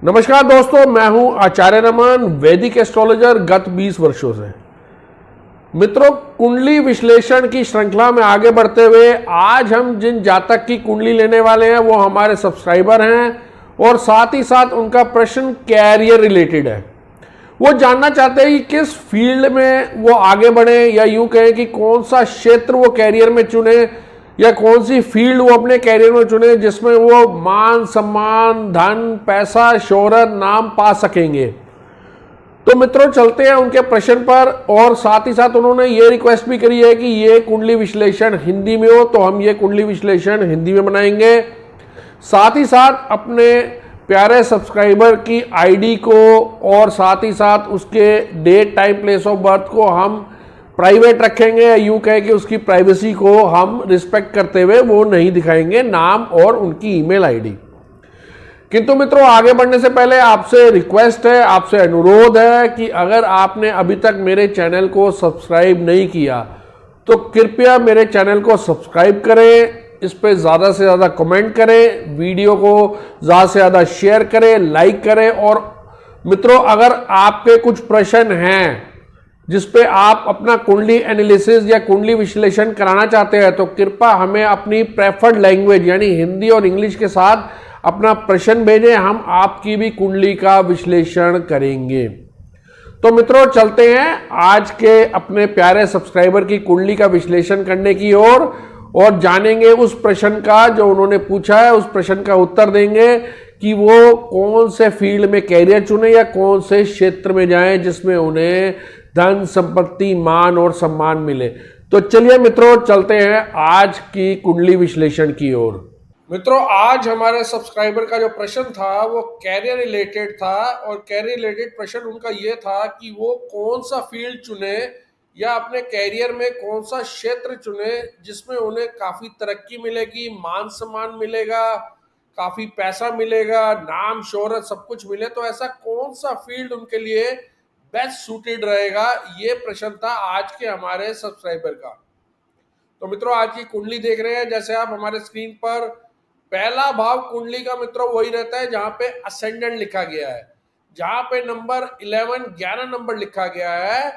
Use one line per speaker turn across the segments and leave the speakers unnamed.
नमस्कार दोस्तों, मैं हूं आचार्य रमन, वैदिक एस्ट्रोलॉजर गत 20 वर्षों से। मित्रों, कुंडली विश्लेषण की श्रृंखला में आगे बढ़ते हुए आज हम जिन जातक की कुंडली लेने वाले हैं वो हमारे सब्सक्राइबर हैं और साथ ही साथ उनका प्रश्न कैरियर रिलेटेड है। वो जानना चाहते हैं कि किस फील्ड में वो आगे बढ़े, या यूं कहें कि कौन सा क्षेत्र वो कैरियर में चुने, या कौन सी फील्ड वो अपने कैरियर में चुने जिसमें वो मान सम्मान, धन, पैसा, शोहरत, नाम पा सकेंगे। तो मित्रों, चलते हैं उनके प्रश्न पर। और साथ ही साथ उन्होंने ये रिक्वेस्ट भी करी है कि ये कुंडली विश्लेषण हिंदी में हो, तो हम ये कुंडली विश्लेषण हिंदी में बनाएंगे। साथ ही साथ अपने प्यारे सब्सक्राइबर की आईडी को और साथ ही साथ उसके date, time, place of birth को हम प्राइवेट रखेंगे। यूं कहे कि उसकी प्राइवेसी को हम रिस्पेक्ट करते हुए वो नहीं दिखाएंगे नाम और उनकी ईमेल आईडी। किंतु मित्रों, आगे बढ़ने से पहले आपसे रिक्वेस्ट है, आपसे अनुरोध है कि अगर आपने अभी तक मेरे चैनल को सब्सक्राइब नहीं किया तो कृपया मेरे चैनल को सब्सक्राइब करें, इस पे ज़्यादा से ज़्यादा कमेंट करें, वीडियो को ज़्यादा से ज़्यादा शेयर करें, लाइक करें। और मित्रों, अगर आपके कुछ प्रश्न हैं जिसपे आप अपना कुंडली एनालिसिस या कुंडली विश्लेषण कराना चाहते हैं तो कृपया हमें अपनी प्रेफर्ड लैंग्वेज यानी हिंदी और इंग्लिश के साथ अपना प्रश्न भेजें, हम आपकी भी कुंडली का विश्लेषण करेंगे। तो मित्रों, चलते हैं आज के अपने प्यारे सब्सक्राइबर की कुंडली का विश्लेषण करने की ओर और जानेंगे उस प्रश्न का जो उन्होंने पूछा है। उस प्रश्न का उत्तर देंगे कि वो कौन से फील्ड में कैरियर चुने या कौन से क्षेत्र में जाएं जिसमें उन्हें धन, संपत्ति, मान और सम्मान मिले। तो चलिए मित्रों, चलते हैं आज की कुंडली विश्लेषण की ओर। मित्रों, आज हमारे सब्सक्राइबर का जो प्रश्न था वो कैरियर रिलेटेड था। और कैरियर रिलेटेड प्रश्न उनका ये था कि वो कौन सा फील्ड चुने या अपने कैरियर में कौन सा क्षेत्र चुने जिसमें उन्हें काफी तरक्की मिलेगी, मान सम्मान मिलेगा, काफी पैसा मिलेगा, नाम, शोहरत सब कुछ मिले। तो ऐसा कौन सा फील्ड उनके लिए बेस्ट सूटेड रहेगा, ये प्रश्न था आज के हमारे सब्सक्राइबर का। तो मित्रों, आज की कुंडली देख रहे हैं, जैसे आप हमारे स्क्रीन पर पहला भाव कुंडली का मित्रों वही रहता है जहां पे असेंडेंट लिखा गया है। जहां पे नंबर 11 नंबर लिखा गया है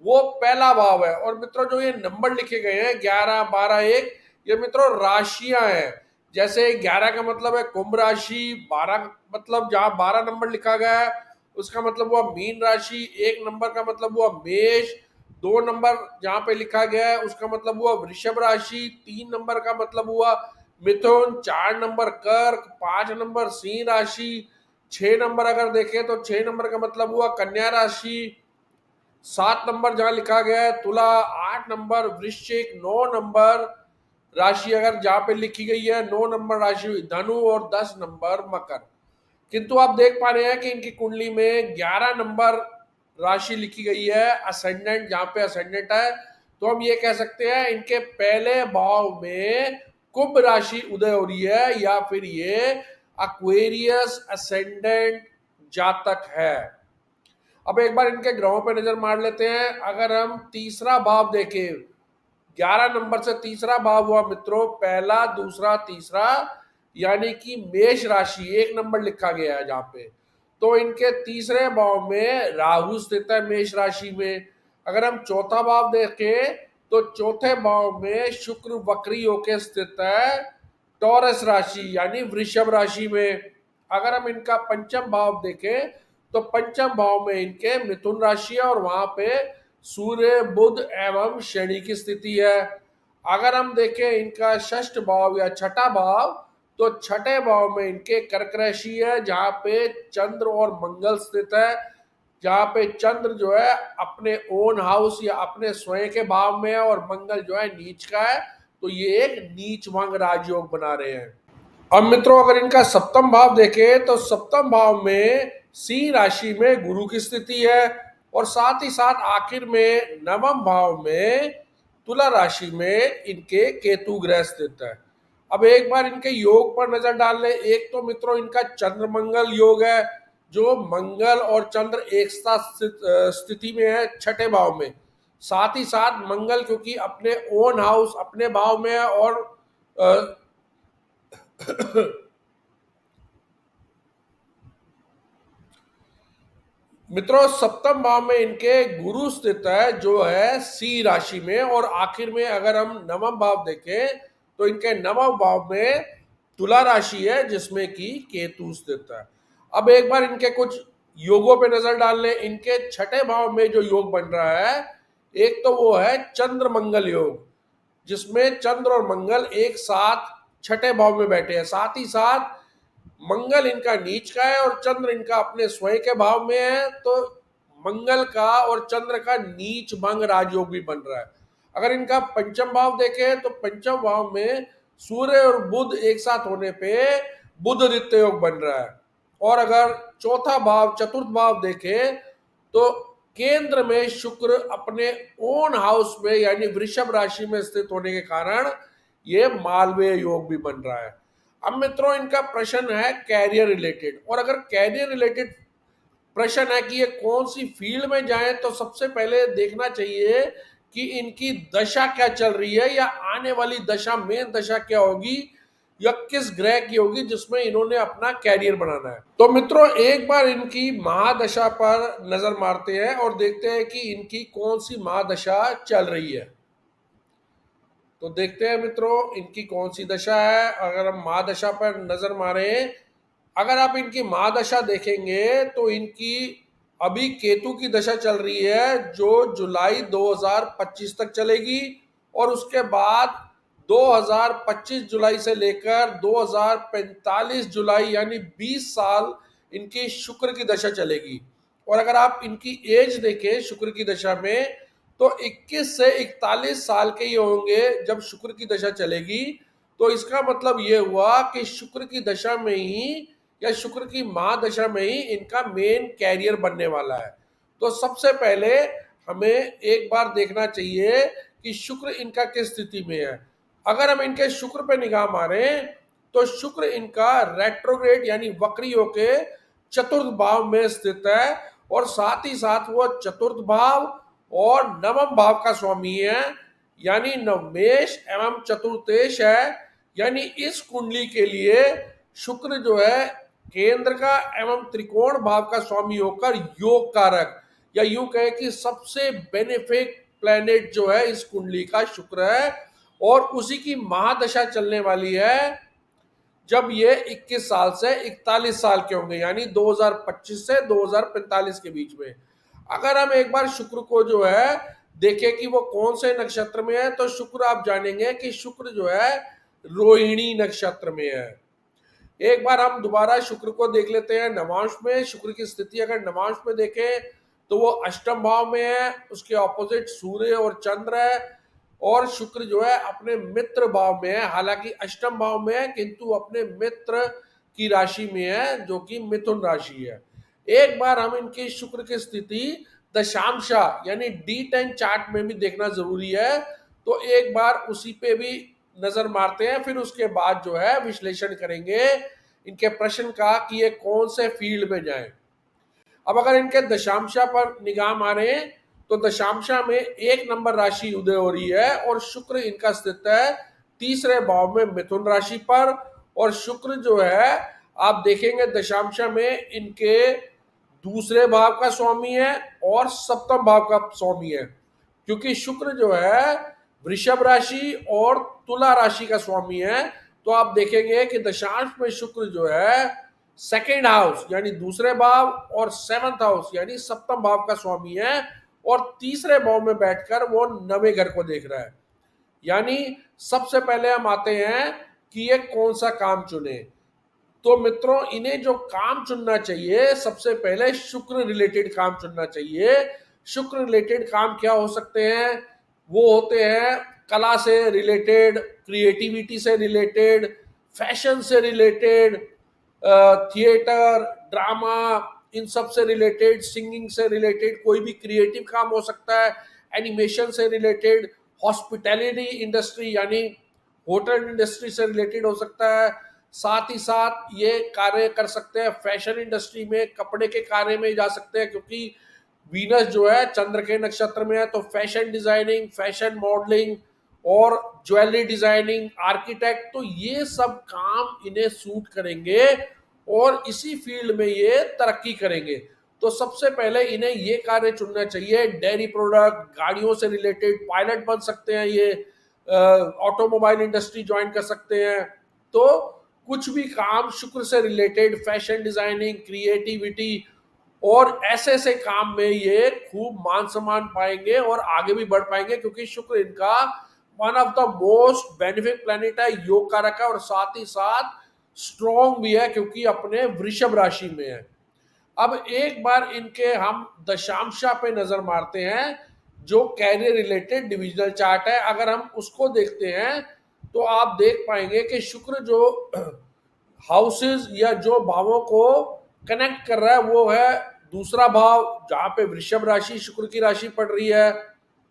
वो पहला भाव है। और मित्रों, जो ये नंबर लिखे गए हैं 11, 12, 1, ये मित्रों राशियां हैं। जैसे 11 का मतलब है कुंभ राशि, 12 मतलब जहां 12 नंबर लिखा गया है उसका मतलब हुआ मीन राशि, 1 नंबर का मतलब हुआ मेष, 2 नंबर जहां पे लिखा गया है उसका मतलब हुआ वृषभ राशि, 3 नंबर का मतलब हुआ मिथुन, 4 नंबर कर्क, 5 नंबर सिंह राशि, 6 नंबर अगर देखें तो 6 नंबर का मतलब हुआ कन्या राशि, 7 नंबर जहां लिखा गया है तुला, 8 नंबर वृश्चिक, 9 नंबर राशि अगर जहां पे लिखी गई है 9 नंबर राशि धनु और 10 नंबर मकर। किंतु आप देख पा रहे हैं कि इनकी कुंडली में 11 नंबर राशि लिखी गई है असेंडेंट, जहां पे असेंडेंट है। तो हम ये कह सकते हैं इनके पहले भाव में कुंभ राशि उदय हो रही है या फिर ये एक्वेरियस असेंडेंट जातक है। अब एक बार इनके ग्रहों पे नजर मार लेते हैं। अगर हम तीसरा भाव देखें, 11 नंबर से तीसरा भाव हुआ मित्रों पहला, दूसरा, तीसरा, यानी कि मेष राशि, 1 नंबर लिखा गया है जहां पे। तो इनके तीसरे भाव में राहु स्थित है मेष राशि में। अगर हम चौथा भाव देखें तो चौथे भाव में शुक्र वक्री होके स्थित है टॉरस राशि यानी वृषभ राशि में। अगर हम इनका पंचम भाव देखें तो पंचम भाव में इनके मिथुन राशि है और वहां पे सूर्य, बुध एवं शनि की स्थिति है। अगर हम देखें इनका षष्ठ भाव या छठा भाव तो छठे भाव में इनके कर्क राशि है जहां पे चंद्र और मंगल स्थित है। जहां पे चंद्र जो है अपने ओन हाउस या अपने स्वयं के भाव में है और मंगल जो है नीच का है। तो ये एक नीच भंग राजयोग बना रहे हैं। अब मित्रों, अगर इनका सप्तम भाव देखें तो सप्तम भाव में सिंह राशि में गुरु की स्थिति है और साथ ही साथ आखिर में नवम भाव में तुला राशि में इनके केतु ग्रह स्थित है। अब एक बार इनके योग पर नजर डाल ले। एक तो मित्रों इनका चंद्र मंगल योग है, जो मंगल और चंद्र एक साथ स्थिति में है छठे भाव में। साथ ही साथ मंगल क्योंकि अपने ओन हाउस अपने भाव में है और मित्रों, सप्तम भाव में इनके गुरु स्थित है जो है सी राशि में, और आखिर में अगर हम नवम भाव देखें तो इनके नवम भाव में तुला राशि है जिसमें कि केतु स्थित है। अब एक बार इनके कुछ योगों पे नजर डाल लें। इनके छठे भाव में जो योग बन रहा है, एक तो वो है चंद्र मंगल योग, जिसमें चंद्र और मंगल एक साथ छठे भाव में बैठे हैं। साथ ही साथ मंगल इनका नीच का है और चंद्र इनका अपने स्वयं के भाव में है, तो मंगल का और चंद्र का नीच भंग राजयोग भी बन रहा है। अगर इनका पंचम भाव देखें तो पंचम भाव में सूर्य और बुध एक साथ होने पे बुध रित्य योग बन रहा है। और अगर चौथा भाव चतुर्थ भाव देखें तो केंद्र में शुक्र अपने ओन हाउस में यानी वृषभ राशि में स्थित होने के कारण ये मालवीय योग भी बन रहा है। अब मित्रों, इनका प्रश्न है कैरियर रिलेटेड, और अगर कैरियर रिलेटेड प्रश्न है कि ये कौन सी फील्ड में जाएं तो सबसे पहले देखना चाहिए कि इनकी दशा क्या चल रही है, या आने वाली दशा में दशा क्या होगी, या किस ग्रह की होगी जिसमें इन्होंने अपना कैरियर बनाना है। तो मित्रों, एक बार इनकी महादशा पर नजर मारते हैं और देखते हैं कि इनकी कौन सी महादशा चल रही है। तो देखते हैं मित्रों इनकी कौन सी दशा है। अगर हम महादशा पर नजर मारें, अगर आप इनकी महादशा देखेंगे तो इनकी अभी केतु की दशा चल रही है जो जुलाई 2025 तक चलेगी, और उसके बाद 2025 जुलाई से लेकर 2045 जुलाई यानी 20 साल इनकी शुक्र की दशा चलेगी। और अगर आप इनकी एज देखें शुक्र की दशा में तो 21 से 41 साल के ये होंगे जब शुक्र की दशा चलेगी। तो इसका मतलब ये हुआ कि शुक्र की दशा में ही या शुक्र की महादशा में ही इनका मेन कैरियर बनने वाला है। तो सबसे पहले हमें एक बार देखना चाहिए कि शुक्र इनका किस स्थिति में है। अगर हम इनके शुक्र पे निगाह मारें तो शुक्र इनका रेट्रोग्रेड यानी वक्री होके चतुर्थ भाव में स्थित है, और साथ ही साथ वो चतुर्थ भाव और नवम भाव का स्वामी है, यानी नवमेश एवं चतुर्थेश है। यानी इस कुंडली के लिए शुक्र जो है केंद्र का एवं त्रिकोण भाव का स्वामी होकर योग कारक, या यूं कहें कि सबसे बेनिफिक प्लेनेट जो है इस कुंडली का शुक्र है, और उसी की महादशा चलने वाली है जब ये 21 साल से 41 साल के होंगे, यानी 2025 से 2045 के बीच में। अगर हम एक बार शुक्र को जो है देखें कि वो कौन से नक्षत्र में है, तो शुक्र आप जानेंगे कि शुक्र जो है रोहिणी नक्षत्र में है। एक बार हम दोबारा शुक्र को देख लेते हैं नवांश में। शुक्र की स्थिति अगर नवांश में देखें तो वो अष्टम भाव में है, उसके ऑपोजिट सूर्य और चंद्र है, और शुक्र जो है अपने मित्र भाव में है। हालांकि अष्टम भाव में है किंतु अपने मित्र की राशि में है जो कि मिथुन राशि है। एक बार हम इनकी शुक्र की स्थिति दशांशा यानी D10 चार्ट में भी देखना जरूरी है, तो एक बार उसी पे भी नजर मारते हैं, फिर उसके बाद जो है विश्लेषण करेंगे इनके प्रश्न का कि ये कौन से फील्ड में जाएं। अब अगर इनके दशांशा पर निगाह मारे तो दशांशा में 1 नंबर राशि उदय हो रही है, और शुक्र इनका स्थित है तीसरे भाव में मिथुन राशि पर। और शुक्र जो है आप देखेंगे दशांशा में इनके दूसरे भाव का स्वामी है और सप्तम भाव का स्वामी है, क्योंकि शुक्र जो है वृषभ राशि और तुला राशि का स्वामी है। तो आप देखेंगे कि दशांश में शुक्र जो है सेकेंड हाउस यानी दूसरे भाव और सेवंथ हाउस यानी सप्तम भाव का स्वामी है, और तीसरे भाव में बैठकर वो नवे घर को देख रहा है। यानी सबसे पहले हम आते हैं कि ये कौन सा काम चुने। तो मित्रों, इन्हें जो काम चुनना चाहिए सबसे पहले शुक्र रिलेटेड काम चुनना चाहिए। शुक्र रिलेटेड काम क्या हो सकते हैं? वो होते हैं कला से रिलेटेड, क्रिएटिविटी से रिलेटेड, फैशन से रिलेटेड, थिएटर, ड्रामा, इन सब से रिलेटेड, सिंगिंग से रिलेटेड, कोई भी क्रिएटिव काम हो सकता है, एनिमेशन से रिलेटेड, हॉस्पिटैलिटी इंडस्ट्री यानी होटल इंडस्ट्री से रिलेटेड हो सकता है। साथ ही साथ ये कार्य कर सकते हैं फैशन इंडस्ट्री में, कपड़े के कार्य में जा सकते हैं, क्योंकि वीनस जो है चंद्र के नक्षत्र में है। तो फैशन डिजाइनिंग, फैशन मॉडलिंग और ज्वेलरी डिजाइनिंग, आर्किटेक्ट, तो ये सब काम इन्हें सूट करेंगे और इसी फील्ड में ये तरक्की करेंगे। तो सबसे पहले इन्हें ये कार्य चुनना चाहिए, डेयरी प्रोडक्ट, गाड़ियों से रिलेटेड, पायलट बन सकते हैं ये, ऑटोमोबाइल इंडस्ट्री ज्वाइन कर सकते हैं। तो कुछ भी काम शुक्र से रिलेटेड, फैशन डिजाइनिंग, क्रिएटिविटी और ऐसे ऐसे काम में ये खूब मान सम्मान पाएंगे और आगे भी बढ़ पाएंगे, क्योंकि शुक्र इनका one of the most benefic planet है, योग कारक है, और साथ ही साथ स्ट्रॉन्ग भी है क्योंकि अपने वृषभ राशि में है। अब एक बार इनके हम दशांशा पे नजर मारते हैं, जो कैरियर रिलेटेड डिविजनल चार्ट है, अगर हम उसको देखते हैं तो आप देख पाएंगे कि शुक्र जो हाउसेस या जो भावों को कनेक्ट कर रहा है वो है दूसरा भाव, जहां पे वृषभ राशि शुक्र की राशि पड़ रही है।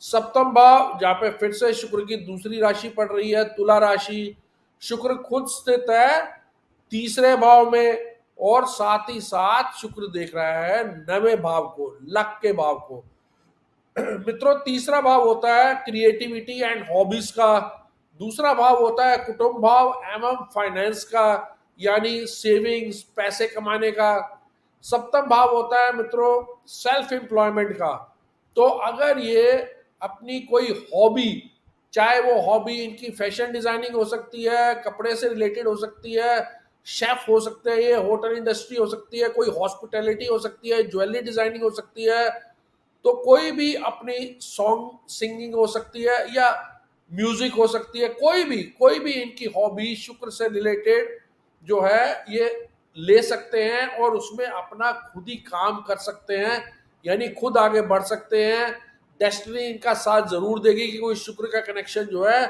सप्तम भाव, जहां पे फिर से शुक्र की दूसरी राशि पड़ रही है, तुला राशि। शुक्र खुद स्थित है तीसरे भाव में, और साथ ही साथ शुक्र देख रहा है नवे भाव को, लक के भाव को। मित्रों, तीसरा भाव होता है क्रिएटिविटी एंड हॉबीज का, दूसरा भाव होता है कुटुंब भाव एवं फाइनेंस का, यानी सेविंग्स, पैसे कमाने का। सप्तम भाव होता है मित्रों सेल्फ एम्प्लॉयमेंट का। तो अगर ये अपनी कोई हॉबी, चाहे वो हॉबी इनकी फैशन डिजाइनिंग हो सकती है, कपड़े से रिलेटेड हो सकती है, शेफ हो सकते हैं, ये होटल इंडस्ट्री हो सकती है, कोई हॉस्पिटैलिटी हो सकती है, ज्वेलरी डिजाइनिंग हो सकती है, तो कोई भी अपनी सॉन्ग सिंगिंग हो सकती है या म्यूजिक हो सकती है, कोई भी इनकी हॉबी शुक्र से रिलेटेड जो है ये ले सकते हैं और उसमें अपना खुद ही काम कर सकते हैं, यानी खुद आगे बढ़ सकते हैं। डेस्टिनी इनका साथ जरूर देगी कि कोई शुक्र का कनेक्शन जो है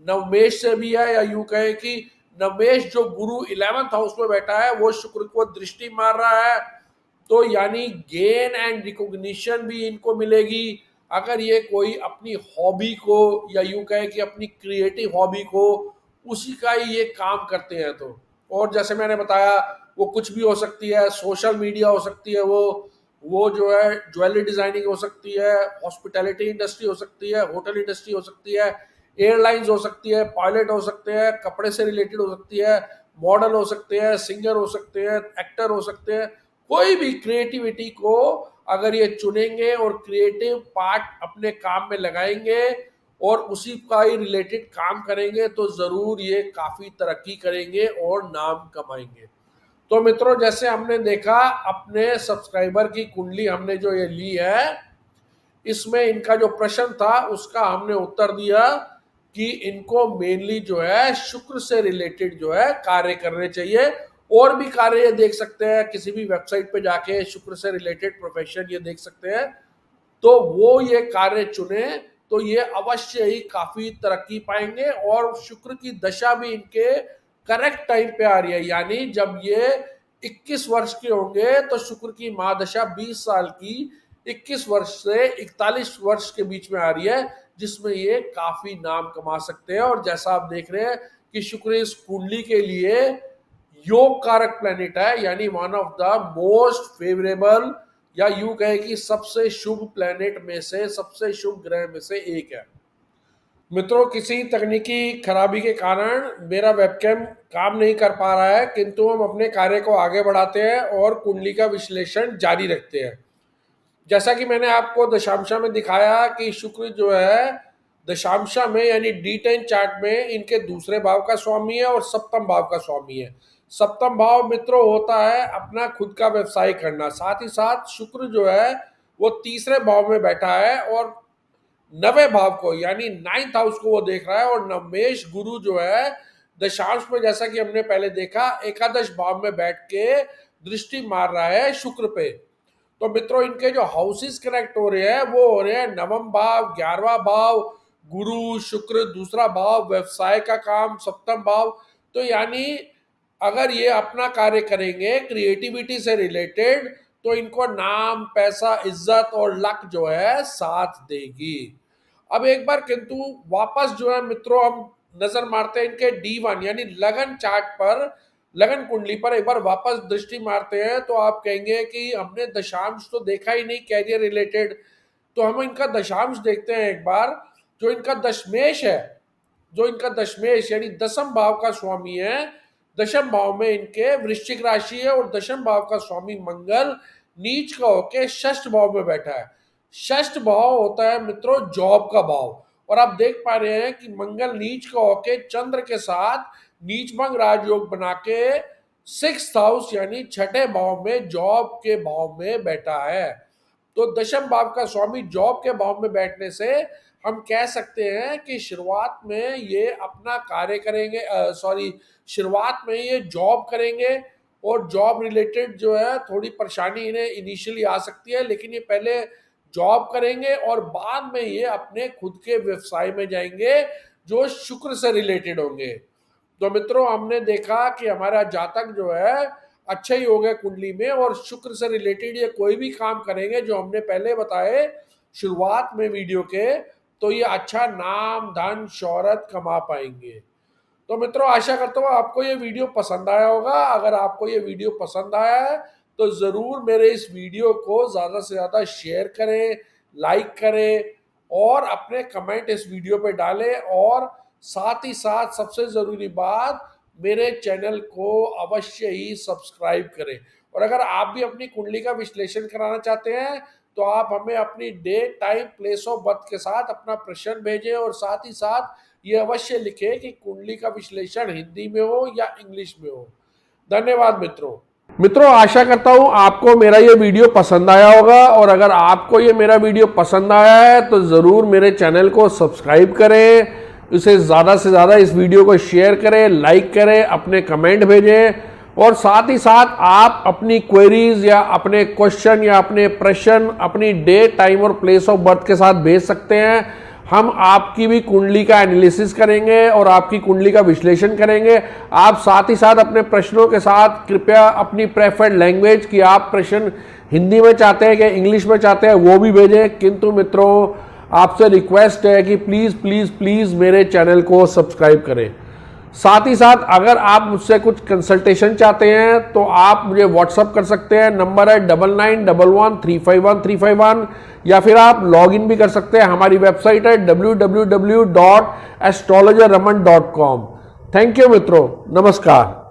नवमेश से भी है, या यूं कहे कि नवमेश जो गुरु 11th हाउस में बैठा है वो शुक्र को दृष्टि मार रहा है, तो यानी गेन एंड रिकॉग्निशन भी इनको मिलेगी। अगर ये कोई अपनी हॉबी को, या यूं कहे कि अपनी क्रिएटिव हॉबी को, उसी का ही ये काम करते हैं तो। और जैसे मैंने बताया वो कुछ भी हो सकती है, सोशल मीडिया हो सकती है, वो जो है ज्वेलरी डिजाइनिंग हो सकती है, हॉस्पिटैलिटी इंडस्ट्री हो सकती है, होटल इंडस्ट्री हो सकती है, एयरलाइंस हो सकती है, पायलट हो सकते हैं, कपड़े से रिलेटेड हो सकती है, मॉडल हो सकते हैं, सिंगर हो सकते हैं, एक्टर हो सकते हैं। कोई भी क्रिएटिविटी को अगर ये चुनेंगे और क्रिएटिव पार्ट अपने काम में लगाएंगे और उसी का ही रिलेटेड काम करेंगे तो जरूर ये काफी तरक्की करेंगे और नाम कमाएंगे। तो मित्रों, जैसे हमने देखा अपने सब्सक्राइबर की कुंडली हमने जो ये ली है, इसमें इनका जो प्रश्न था उसका हमने उत्तर दिया कि इनको मेनली जो है शुक्र से रिलेटेड जो है कार्य करने चाहिए। और भी कार्य ये देख सकते हैं, किसी भी वेबसाइट पे जाके शुक्र से रिलेटेड प्रोफेशन ये देख सकते हैं, तो वो ये कार्य चुने तो ये अवश्य ही काफी तरक्की पाएंगे। और शुक्र की दशा भी इनके करेक्ट टाइम पे आ रही है, यानी जब ये 21 वर्ष के होंगे तो शुक्र की महादशा 20 साल की 21 वर्ष से 41 वर्ष के बीच में आ रही है, जिसमें ये काफी नाम कमा सकते हैं। और जैसा आप देख रहे हैं कि शुक्र इस कुंडली के लिए योग कारक प्लेनेट है, यानी one of the most favourable, या यूं कहे कि सबसे शुभ प्लेनेट में से, सबसे शुभ ग्रह में से एक है। मित्रों, किसी तकनीकी खराबी के कारण मेरा वेबकैम काम नहीं कर पा रहा है, किंतु हम अपने कार्य को आगे बढ़ाते हैं और कुंडली का विश्लेषण जारी रखते हैं। जैसा कि मैंने आपको दशांशा में दिखाया कि शुक्र जो है दशांशा में यानी D10 चार्ट में इनके दूसरे भाव का स्वामी है और सप्तम भाव का स्वामी है। सप्तम भाव मित्रों होता है अपना खुद का व्यवसाय करना, साथ ही साथ शुक्र जो है वो तीसरे भाव में बैठा है और नवे भाव को यानी 9th हाउस को वो देख रहा है। और नवमेश गुरु जो है दशांश में, जैसा कि हमने पहले देखा, एकादश भाव में बैठ के दृष्टि मार रहा है शुक्र पे। तो मित्रों, इनके जो हाउसेस कनेक्ट हो रहे हैं वो हो रहे हैं नवम भाव, 11वां भाव, गुरु शुक्र दूसरा भाव, व्यवसाय का काम सप्तम भाव। तो यानी अगर ये अपना कार्य करेंगे क्रिएटिविटी से रिलेटेड तो इनको नाम, पैसा, इज्जत और लक जो है साथ देगी। अब एक बार किंतु वापस जो है मित्रों हम नजर मारते हैं इनके D1 यानी लगन चार्ट पर, लगन कुंडली पर एक बार वापस दृष्टि मारते हैं, तो आप कहेंगे कि हमने दशांश तो देखा ही नहीं कैरियर रिलेटेड, तो हम इनका दशांश देखते हैं एक बार। जो इनका दशमेश है, जो इनका दशमेश यानी दसम भाव का स्वामी है, दशम भाव में इनके वृश्चिक राशि है और दशम भाव का स्वामी मंगल नीच का होके षष्ठ भाव में बैठा है। षष्ठ भाव होता है मित्रों जॉब का भाव, और आप देख पा रहे हैं कि मंगल नीच का होके चंद्र के साथ नीचभंग राजयोग बना के 6th हाउस यानी छठे भाव में जॉब के भाव में बैठा है। तो दशम भाव का स्वामी जॉब के भाव में बैठने से हम कह सकते हैं कि शुरुआत में ये अपना कार्य करेंगे, शुरुआत में ये जॉब करेंगे, और जॉब रिलेटेड जो है थोड़ी परेशानी इन्हें इनिशियली आ सकती है, लेकिन ये पहले जॉब करेंगे और बाद में ये अपने खुद के व्यवसाय में जाएंगे जो शुक्र से रिलेटेड होंगे। तो मित्रों हमने देखा कि हमारा जातक जो है अच्छा ही हो गया कुंडली में, और शुक्र से रिलेटेड ये कोई भी काम करेंगे जो हमने पहले बताए शुरुआत में वीडियो के, तो ये अच्छा नाम धन शौहरत कमा पाएंगे। तो मित्रों आशा करता हूँ आपको ये वीडियो पसंद आया होगा। अगर आपको ये वीडियो पसंद आया है तो ज़रूर मेरे इस वीडियो को ज़्यादा से ज़्यादा शेयर करें, लाइक करें और अपने कमेंट इस वीडियो पे डालें, और साथ ही साथ सबसे ज़रूरी बात मेरे चैनल को अवश्य ही सब्सक्राइब करें। और अगर आप भी अपनी कुंडली का विश्लेषण कराना चाहते हैं तो आप हमें अपनी date time place of birth के साथ अपना प्रश्न भेजें, और साथ ही साथ ये अवश्य लिखें कि कुंडली का विश्लेषण हिंदी में हो या इंग्लिश में हो। धन्यवाद मित्रों आशा करता हूं आपको मेरा ये वीडियो पसंद आया होगा, और अगर आपको ये मेरा वीडियो पसंद आया है तो ज़रूर मेरे चैनल को सब्सक्राइब करें, इसे ज़्यादा से ज़्यादा इस वीडियो को शेयर करें, लाइक करें, अपने कमेंट भेजें, और साथ ही साथ आप अपनी क्वेरीज या अपने क्वेश्चन या अपने प्रश्न अपनी डेट टाइम और प्लेस ऑफ बर्थ के साथ भेज सकते हैं। हम आपकी भी कुंडली का एनालिसिस करेंगे और आपकी कुंडली का विश्लेषण करेंगे। आप साथ ही साथ अपने प्रश्नों के साथ कृपया अपनी प्रेफर्ड लैंग्वेज की आप प्रश्न हिंदी में चाहते हैं कि इंग्लिश में चाहते हैं वो भी भेजें, किंतु मित्रों आपसे रिक्वेस्ट है कि प्लीज़ प्लीज़ प्लीज़ मेरे चैनल को सब्सक्राइब करें। साथ ही साथ अगर आप मुझसे कुछ कंसल्टेशन चाहते हैं तो आप मुझे व्हाट्सअप कर सकते हैं, नंबर है 9911351351, या फिर आप लॉग इन भी कर सकते हैं। हमारी वेबसाइट है www.astrologerraman.com। थैंक यू मित्रों, नमस्कार।